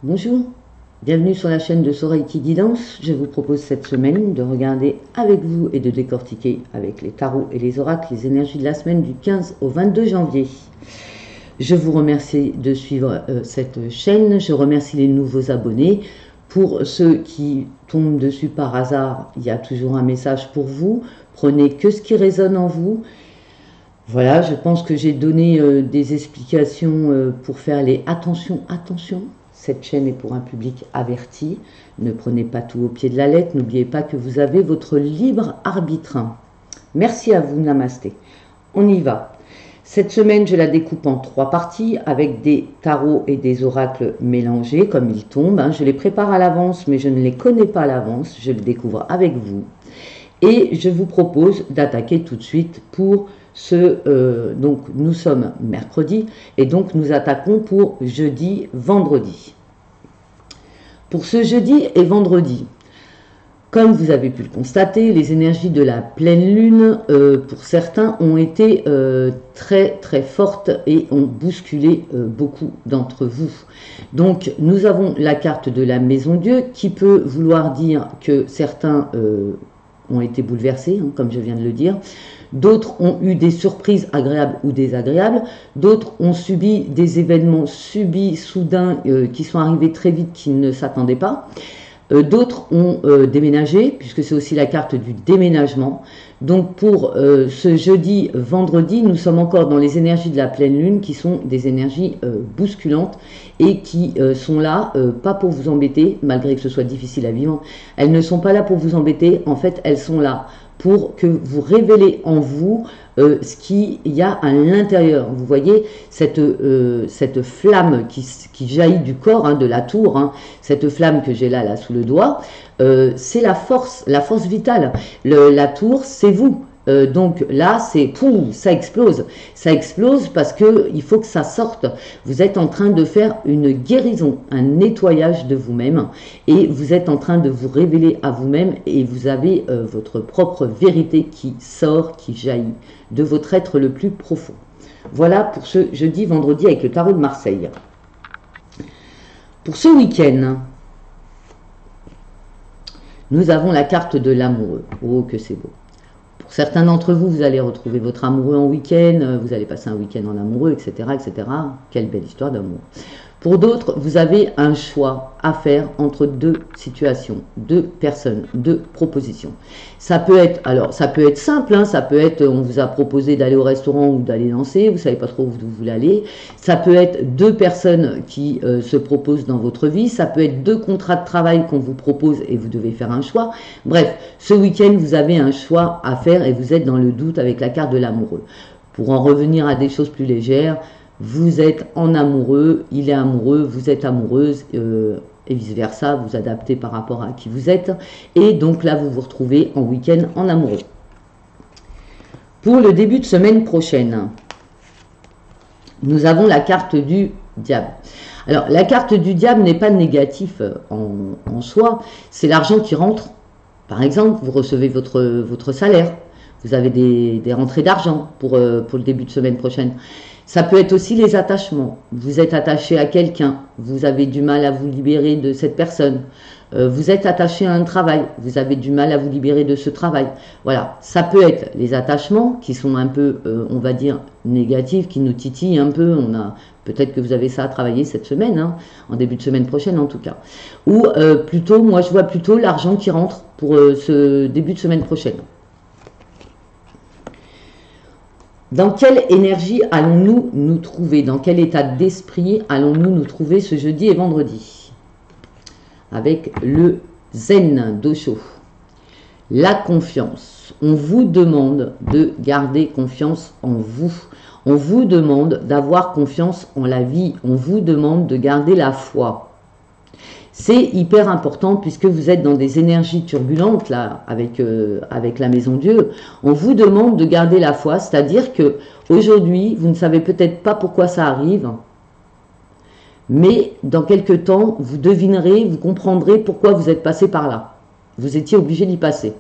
Bonjour, bienvenue sur la chaîne de Soreiki Guidance. Je vous propose cette semaine de regarder avec vous et de décortiquer avec les tarots et les oracles les énergies de la semaine du 15 au 22 janvier. Je vous remercie de suivre cette chaîne, je remercie les nouveaux abonnés. Pour ceux qui tombent dessus par hasard, il y a toujours un message pour vous. Prenez que ce qui résonne en vous. Voilà, je pense que j'ai donné des explications pour faire les attention. Cette chaîne est pour un public averti. Ne prenez pas tout au pied de la lettre. N'oubliez pas que vous avez votre libre arbitre. Merci à vous, namasté. On y va. Cette semaine, je la découpe en 3 parties avec des tarots et des oracles mélangés comme ils tombent. Je les prépare à l'avance, mais je ne les connais pas à l'avance. Je les découvre avec vous. Et je vous propose d'attaquer tout de suite pour donc nous sommes mercredi et donc nous attaquons pour jeudi, vendredi. Pour ce jeudi et vendredi, comme vous avez pu le constater, les énergies de la pleine lune, pour certains, ont été très très fortes et ont bousculé beaucoup d'entre vous. Donc nous avons la carte de la Maison Dieu qui peut vouloir dire que certains ont été bouleversés, comme je viens de le dire. D'autres ont eu des surprises agréables ou désagréables. D'autres ont subi des événements soudains qui sont arrivés très vite, qui ne s'attendaient pas. D'autres ont déménagé, puisque c'est aussi la carte du déménagement. Donc pour ce jeudi, vendredi, nous sommes encore dans les énergies de la pleine lune, qui sont des énergies bousculantes et qui sont là, pas pour vous embêter, malgré que ce soit difficile à vivre. Elles ne sont pas là pour vous embêter, en fait, elles sont là pour que vous révélez en vous ce qu'il y a à l'intérieur. Vous voyez cette flamme qui jaillit du corps, de la tour, cette flamme que j'ai là sous le doigt, c'est la force vitale. La tour, c'est vous. Donc là, ça explose parce que il faut que ça sorte. Vous êtes en train de faire une guérison, un nettoyage de vous-même, et vous êtes en train de vous révéler à vous-même, et vous avez votre propre vérité qui sort, qui jaillit de votre être le plus profond. Voilà pour ce jeudi, vendredi avec le tarot de Marseille. Pour ce week-end, nous avons la carte de l'amoureux. Oh, que c'est beau. Pour certains d'entre vous, vous allez retrouver votre amoureux en week-end, vous allez passer un week-end en amoureux, etc., etc. Quelle belle histoire d'amour. Pour d'autres, vous avez un choix à faire entre 2 situations, 2 personnes, 2 propositions. Ça peut être, alors ça peut être simple, ça peut être, on vous a proposé d'aller au restaurant ou d'aller danser, vous savez pas trop où vous voulez aller. Ça peut être 2 personnes qui se proposent dans votre vie, ça peut être 2 contrats de travail qu'on vous propose et vous devez faire un choix. Bref, ce week-end, vous avez un choix à faire et vous êtes dans le doute avec la carte de l'amoureux. Pour en revenir à des choses plus légères, vous êtes en amoureux, il est amoureux, vous êtes amoureuse, et vice-versa, vous adaptez par rapport à qui vous êtes. Et donc là, vous vous retrouvez en week-end en amoureux. Pour le début de semaine prochaine, nous avons la carte du diable. Alors, la carte du diable n'est pas négatif en soi, c'est l'argent qui rentre. Par exemple, vous recevez votre salaire, vous avez des rentrées d'argent pour le début de semaine prochaine. Ça peut être aussi les attachements. Vous êtes attaché à quelqu'un, vous avez du mal à vous libérer de cette personne. Vous êtes attaché à un travail, vous avez du mal à vous libérer de ce travail. Voilà, ça peut être les attachements qui sont un peu, on va dire, négatifs, qui nous titillent un peu. Peut-être que vous avez ça à travailler cette semaine, en début de semaine prochaine en tout cas. Ou plutôt, moi je vois plutôt l'argent qui rentre pour ce début de semaine prochaine. Dans quelle énergie allons-nous nous trouver? Dans quel état d'esprit allons-nous nous trouver ce jeudi et vendredi? Avec le Zen d'Osho. La confiance. On vous demande de garder confiance en vous. On vous demande d'avoir confiance en la vie. On vous demande de garder la foi. C'est hyper important puisque vous êtes dans des énergies turbulentes là avec la Maison Dieu. On vous demande de garder la foi, c'est-à-dire que aujourd'hui, vous ne savez peut-être pas pourquoi ça arrive, mais dans quelques temps, vous devinerez, vous comprendrez pourquoi vous êtes passé par là. Vous étiez obligé d'y passer.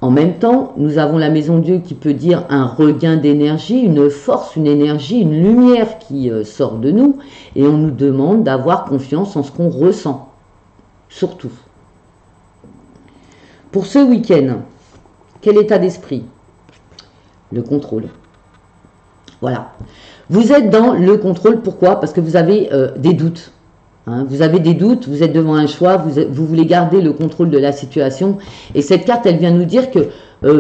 En même temps, nous avons la maison Dieu qui peut dire un regain d'énergie, une force, une énergie, une lumière qui sort de nous. Et on nous demande d'avoir confiance en ce qu'on ressent. Surtout. Pour ce week-end, quel état d'esprit? Le contrôle. Voilà. Vous êtes dans le contrôle. Pourquoi? Parce que vous avez des doutes. Hein, vous avez des doutes, vous êtes devant un choix, vous voulez garder le contrôle de la situation. Et cette carte, elle vient nous dire que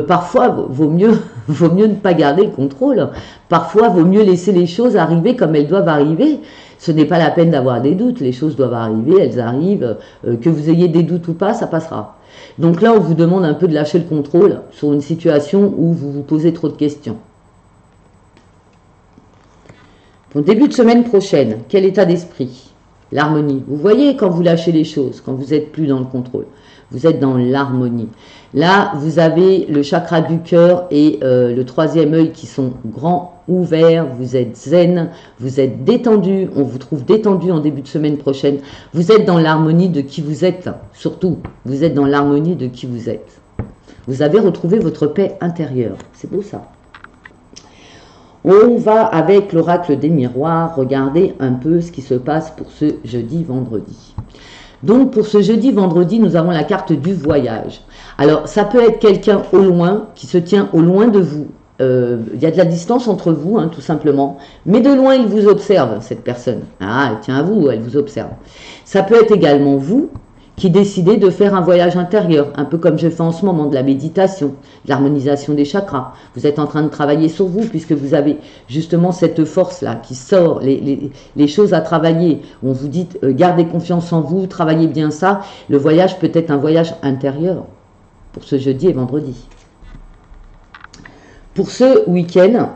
parfois, vaut mieux ne pas garder le contrôle. Parfois, vaut mieux laisser les choses arriver comme elles doivent arriver. Ce n'est pas la peine d'avoir des doutes, les choses doivent arriver, elles arrivent. Que vous ayez des doutes ou pas, ça passera. Donc là, on vous demande un peu de lâcher le contrôle sur une situation où vous vous posez trop de questions. Pour le début de semaine prochaine, quel état d'esprit? L'harmonie. Vous voyez quand vous lâchez les choses, quand vous n'êtes plus dans le contrôle. Vous êtes dans l'harmonie. Là, vous avez le chakra du cœur et le troisième œil qui sont grands, ouverts. Vous êtes zen, vous êtes détendu. On vous trouve détendu en début de semaine prochaine. Vous êtes dans l'harmonie de qui vous êtes. Surtout, vous êtes dans l'harmonie de qui vous êtes. Vous avez retrouvé votre paix intérieure. C'est beau ça. On va avec l'oracle des miroirs regarder un peu ce qui se passe pour ce jeudi-vendredi. Donc pour ce jeudi-vendredi, nous avons la carte du voyage. Alors ça peut être quelqu'un au loin, qui se tient au loin de vous. Il y a de la distance entre vous, hein, tout simplement. Mais de loin, il vous observe, cette personne. Ah, elle tient à vous, elle vous observe. Ça peut être également vous qui décidez de faire un voyage intérieur, un peu comme je fais en ce moment, de la méditation, de l'harmonisation des chakras. Vous êtes en train de travailler sur vous, puisque vous avez justement cette force-là qui sort, les choses à travailler. On vous dit, gardez confiance en vous, travaillez bien ça. Le voyage peut être un voyage intérieur, pour ce jeudi et vendredi. Pour ce week-end,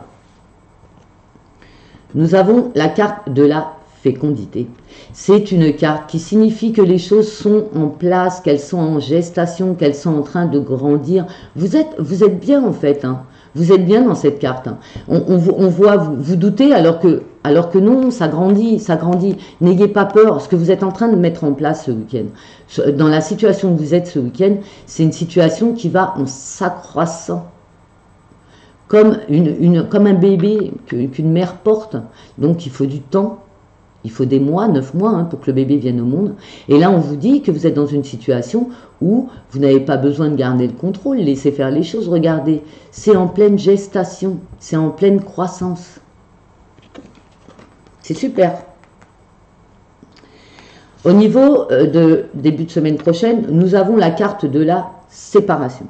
nous avons la carte de la fécondité. C'est une carte qui signifie que les choses sont en place, qu'elles sont en gestation, qu'elles sont en train de grandir. Vous êtes bien en fait, hein. Vous êtes bien dans cette carte. Hein. On voit, vous doutez alors que non, ça grandit, ça grandit. N'ayez pas peur, ce que vous êtes en train de mettre en place ce week-end. Dans la situation où vous êtes ce week-end, c'est une situation qui va en s'accroissant. Comme un bébé qu'une mère porte. Donc il faut du temps. Il faut des mois, 9 mois, hein, pour que le bébé vienne au monde. Et là, on vous dit que vous êtes dans une situation où vous n'avez pas besoin de garder le contrôle, laissez faire les choses. Regardez, c'est en pleine gestation, c'est en pleine croissance. C'est super. Au niveau de début de semaine prochaine, nous avons la carte de la séparation.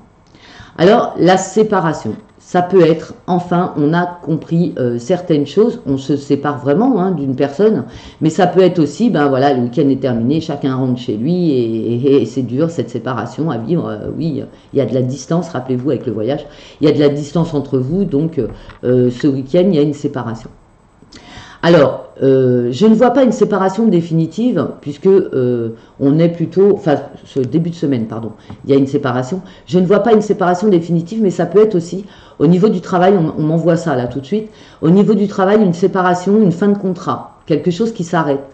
Alors, la séparation. Ça peut être, enfin, on a compris certaines choses, on se sépare vraiment hein, d'une personne, mais ça peut être aussi, ben voilà, le week-end est terminé, chacun rentre chez lui et c'est dur cette séparation à vivre. Oui, il y a de la distance, rappelez-vous avec le voyage, il y a de la distance entre vous, donc ce week-end, il y a une séparation. Alors, je ne vois pas une séparation définitive, puisque on est plutôt, enfin, ce début de semaine, pardon, il y a une séparation. Je ne vois pas une séparation définitive, mais ça peut être aussi, au niveau du travail, on m'envoie ça là tout de suite, au niveau du travail, une séparation, une fin de contrat, quelque chose qui s'arrête.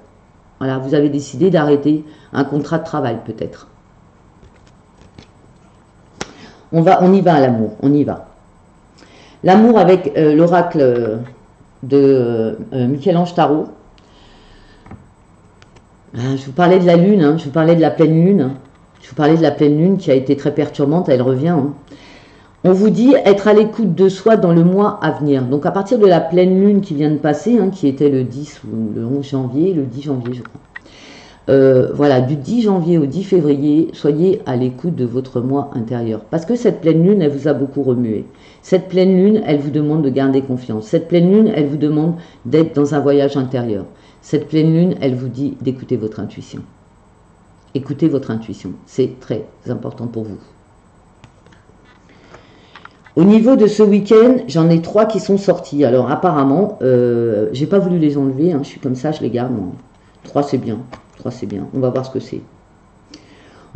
Voilà, vous avez décidé d'arrêter un contrat de travail, peut-être. On y va à l'amour, on y va. L'amour avec l'oracle de Michel-Ange Tarot. Je vous parlais de la lune, hein, je vous parlais de la pleine lune. Je vous parlais de la pleine lune qui a été très perturbante, elle revient. Hein. On vous dit être à l'écoute de soi dans le mois à venir. Donc à partir de la pleine lune qui vient de passer, hein, qui était le 10 ou le 11 janvier, le 10 janvier je crois. Voilà, du 10 janvier au 10 février, soyez à l'écoute de votre moi intérieur. Parce que cette pleine lune, elle vous a beaucoup remué. Cette pleine lune, elle vous demande de garder confiance. Cette pleine lune, elle vous demande d'être dans un voyage intérieur. Cette pleine lune, elle vous dit d'écouter votre intuition. Écoutez votre intuition, c'est très important pour vous. Au niveau de ce week-end, j'en ai 3 qui sont sortis. Alors apparemment, j'ai pas voulu les enlever, hein, je suis comme ça, je les garde. Moi. 3 c'est bien, 3 c'est bien, on va voir ce que c'est.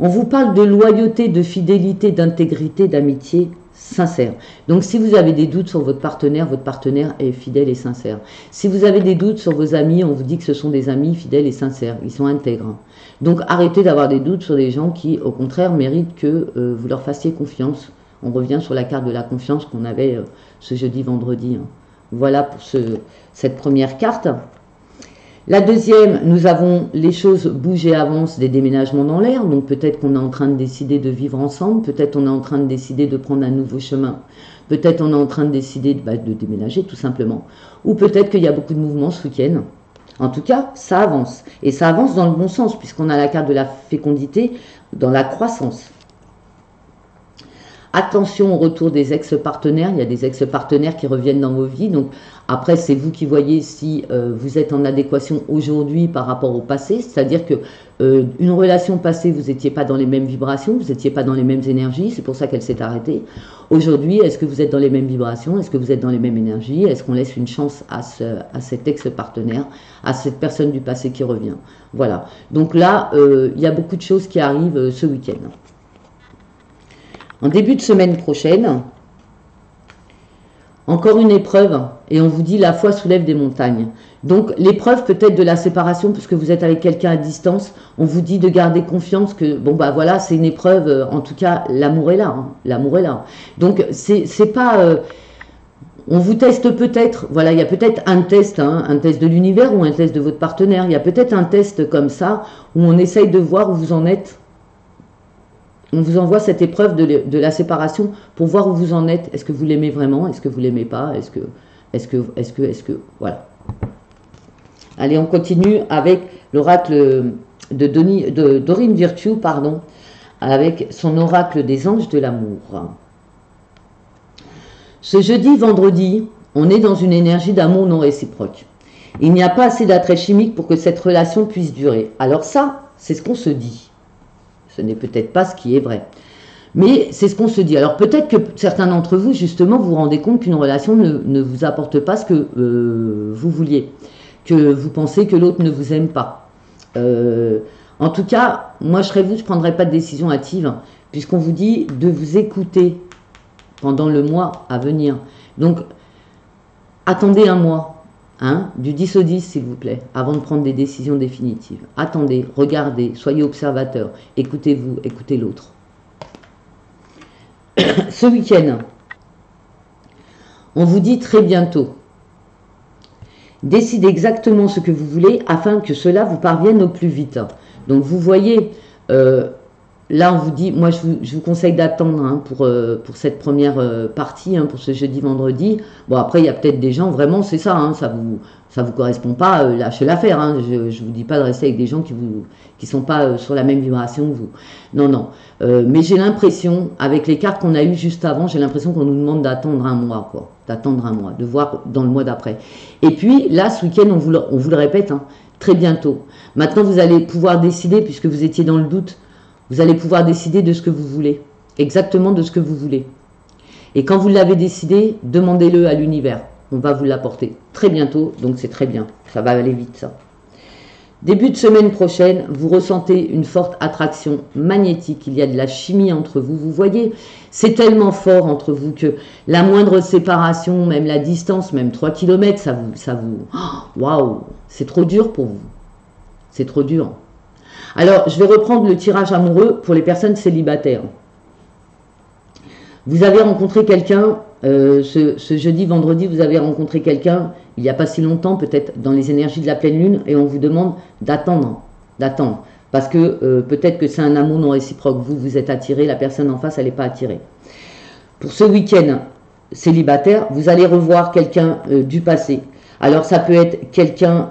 On vous parle de loyauté, de fidélité, d'intégrité, d'amitié sincère. Donc si vous avez des doutes sur votre partenaire est fidèle et sincère. Si vous avez des doutes sur vos amis, on vous dit que ce sont des amis fidèles et sincères, ils sont intègres. Donc arrêtez d'avoir des doutes sur des gens qui, au contraire, méritent que vous leur fassiez confiance On revient sur la carte de la confiance qu'on avait ce jeudi, vendredi. Hein. Voilà pour cette première carte. La deuxième, nous avons les choses bougent et avancent, des déménagements dans l'air. Donc peut-être qu'on est en train de décider de vivre ensemble. Peut-être on est en train de décider de prendre un nouveau chemin. Peut-être on est en train de décider de déménager tout simplement. Ou peut-être qu'il y a beaucoup de mouvements ce week-end. En tout cas, ça avance. Et ça avance dans le bon sens, puisqu'on a la carte de la fécondité dans la croissance. Attention au retour des ex-partenaires. Il y a des ex-partenaires qui reviennent dans vos vies. Donc après, c'est vous qui voyez si vous êtes en adéquation aujourd'hui par rapport au passé. C'est-à-dire que une relation passée, vous n'étiez pas dans les mêmes vibrations, vous n'étiez pas dans les mêmes énergies. C'est pour ça qu'elle s'est arrêtée. Aujourd'hui, est-ce que vous êtes dans les mêmes vibrations? Est-ce que vous êtes dans les mêmes énergies? Est-ce qu'on laisse une chance à cet ex-partenaire, à cette personne du passé qui revient? Voilà. Donc là, il y a beaucoup de choses qui arrivent ce week-end. En début de semaine prochaine, encore une épreuve, et on vous dit la foi soulève des montagnes. Donc l'épreuve peut-être de la séparation, puisque vous êtes avec quelqu'un à distance, on vous dit de garder confiance que, bon bah voilà, c'est une épreuve, en tout cas l'amour est là, hein, l'amour est là. Donc c'est pas... on vous teste peut-être, voilà, il y a peut-être un test de l'univers ou un test de votre partenaire, il y a peut-être un test comme ça, où on essaye de voir où vous en êtes. On vous envoie cette épreuve de la séparation pour voir où vous en êtes. Est-ce que vous l'aimez vraiment? Est-ce que vous l'aimez pas? Est-ce que... Voilà. Allez, on continue avec l'oracle de Dorine Virtue, pardon, avec son oracle des anges de l'amour. Ce jeudi, vendredi, on est dans une énergie d'amour non réciproque. Il n'y a pas assez d'attrait chimique pour que cette relation puisse durer. Alors ça, c'est ce qu'on se dit. Ce n'est peut-être pas ce qui est vrai. Mais c'est ce qu'on se dit. Alors peut-être que certains d'entre vous, justement, vous vous rendez compte qu'une relation ne vous apporte pas ce que vous vouliez. Que vous pensez que l'autre ne vous aime pas. En tout cas, moi je serais vous, je ne prendrais pas de décision hâtive, puisqu'on vous dit de vous écouter pendant le mois à venir. Donc, attendez un mois. Hein, du 10 au 10, s'il vous plaît, avant de prendre des décisions définitives. Attendez, regardez, soyez observateurs, écoutez-vous, écoutez l'autre. Ce week-end, on vous dit très bientôt, décidez exactement ce que vous voulez afin que cela vous parvienne au plus vite. Donc vous voyez, là on vous dit, moi je vous conseille d'attendre hein, pour cette première partie, hein, pour ce jeudi, vendredi. Bon après il y a peut-être des gens, vraiment c'est ça, hein, ça vous correspond pas, lâchez l'affaire. Hein, je vous dis pas de rester avec des gens qui sont pas sur la même vibration que vous. Non, non. Mais j'ai l'impression, avec les cartes qu'on a eues juste avant, j'ai l'impression qu'on nous demande d'attendre un mois, quoi. D'attendre un mois, de voir dans le mois d'après. Et puis là, ce week-end, on vous le répète, hein, très bientôt. Maintenant, vous allez pouvoir décider, puisque vous étiez dans le doute, vous allez pouvoir décider de ce que vous voulez. Exactement de ce que vous voulez. Et quand vous l'avez décidé, demandez-le à l'univers. On va vous l'apporter très bientôt, donc c'est très bien. Ça va aller vite, ça. Début de semaine prochaine, vous ressentez une forte attraction magnétique. Il y a de la chimie entre vous. Vous voyez, c'est tellement fort entre vous que la moindre séparation, même la distance, même 3 km, ça vous... Waouh, c'est trop dur pour vous. C'est trop dur. Alors, je vais reprendre le tirage amoureux pour les personnes célibataires. Vous avez rencontré quelqu'un, ce jeudi, vendredi, vous avez rencontré quelqu'un, il n'y a pas si longtemps, peut-être dans les énergies de la pleine lune, et on vous demande d'attendre, parce que peut-être que c'est un amour non réciproque. Vous êtes attiré, la personne en face, elle n'est pas attirée. Pour ce week-end célibataire, vous allez revoir quelqu'un du passé. Alors, ça peut être quelqu'un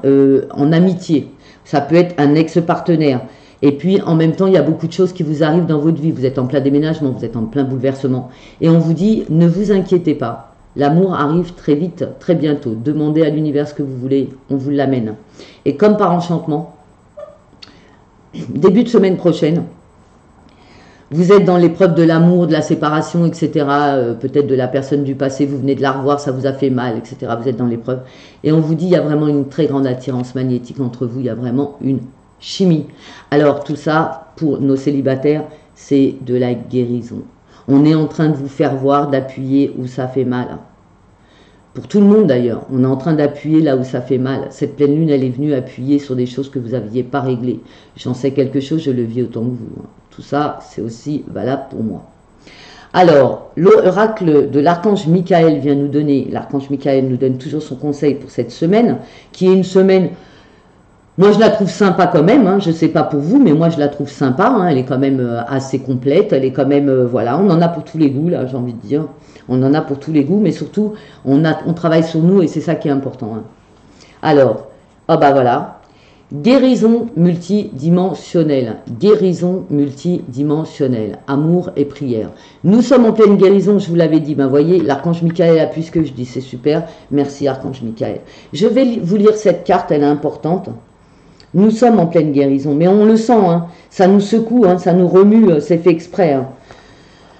en amitié, ça peut être un ex-partenaire. Et puis, en même temps, il y a beaucoup de choses qui vous arrivent dans votre vie. Vous êtes en plein déménagement, vous êtes en plein bouleversement. Et on vous dit, ne vous inquiétez pas. L'amour arrive très vite, très bientôt. Demandez à l'univers ce que vous voulez, on vous l'amène. Et comme par enchantement, début de semaine prochaine, vous êtes dans l'épreuve de l'amour, de la séparation, etc. Peut-être de la personne du passé, vous venez de la revoir, ça vous a fait mal, etc. Vous êtes dans l'épreuve. Et on vous dit, il y a vraiment une très grande attirance magnétique entre vous. Il y a vraiment une chimie. Alors tout ça, pour nos célibataires, c'est de la guérison. On est en train de vous faire voir, d'appuyer où ça fait mal. Pour tout le monde d'ailleurs, on est en train d'appuyer là où ça fait mal. Cette pleine lune, elle est venue appuyer sur des choses que vous n'aviez pas réglées. J'en sais quelque chose, je le vis autant que vous. Tout ça, c'est aussi valable pour moi. Alors, l'oracle de l'archange Michael vient nous donner, l'archange Michael nous donne toujours son conseil pour cette semaine, qui est une semaine, moi je la trouve sympa quand même, hein, je ne sais pas pour vous, mais moi je la trouve sympa, hein, elle est quand même assez complète, elle est quand même, voilà, on en a pour tous les goûts, là, j'ai envie de dire, on en a pour tous les goûts, mais surtout, on travaille sur nous et c'est ça qui est important. Hein. Alors, ah bah voilà. Guérison multidimensionnelle, amour et prière. Nous sommes en pleine guérison, je vous l'avais dit, ben voyez, l'archange Michael appuie ce que je dis, c'est super, merci archange Michael. Je vais vous lire cette carte, elle est importante. Nous sommes en pleine guérison, mais on le sent, hein, ça nous secoue, hein, ça nous remue, c'est fait exprès. Hein.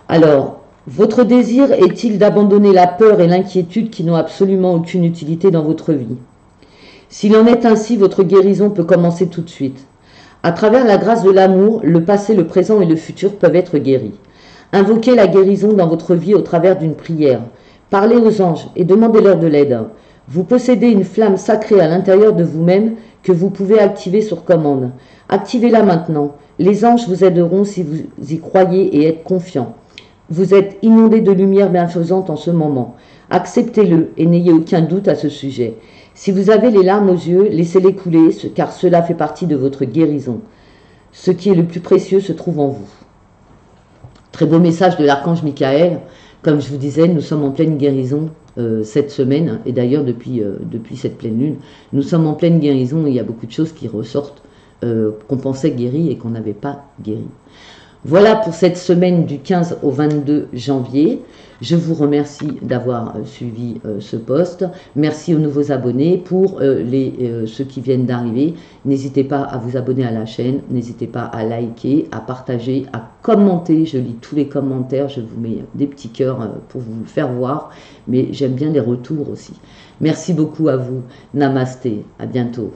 Alors, votre désir est-il d'abandonner la peur et l'inquiétude qui n'ont absolument aucune utilité dans votre vie? S'il en est ainsi, votre guérison peut commencer tout de suite. À travers la grâce de l'amour, le passé, le présent et le futur peuvent être guéris. Invoquez la guérison dans votre vie au travers d'une prière. Parlez aux anges et demandez-leur de l'aide. Vous possédez une flamme sacrée à l'intérieur de vous-même que vous pouvez activer sur commande. Activez-la maintenant. Les anges vous aideront si vous y croyez et êtes confiant. Vous êtes inondé de lumière bienfaisante en ce moment. Acceptez-le et n'ayez aucun doute à ce sujet. Si vous avez les larmes aux yeux, laissez-les couler, car cela fait partie de votre guérison. Ce qui est le plus précieux se trouve en vous. Très beau message de l'archange Michael. Comme je vous disais, nous sommes en pleine guérison cette semaine, et d'ailleurs depuis cette pleine lune, nous sommes en pleine guérison et il y a beaucoup de choses qui ressortent qu'on pensait guéries et qu'on n'avait pas guéries. Voilà pour cette semaine du 15 au 22 janvier. Je vous remercie d'avoir suivi ce post. Merci aux nouveaux abonnés. Pour ceux qui viennent d'arriver, n'hésitez pas à vous abonner à la chaîne. N'hésitez pas à liker, à partager, à commenter. Je lis tous les commentaires. Je vous mets des petits cœurs pour vous faire voir. Mais j'aime bien les retours aussi. Merci beaucoup à vous. Namasté. À bientôt.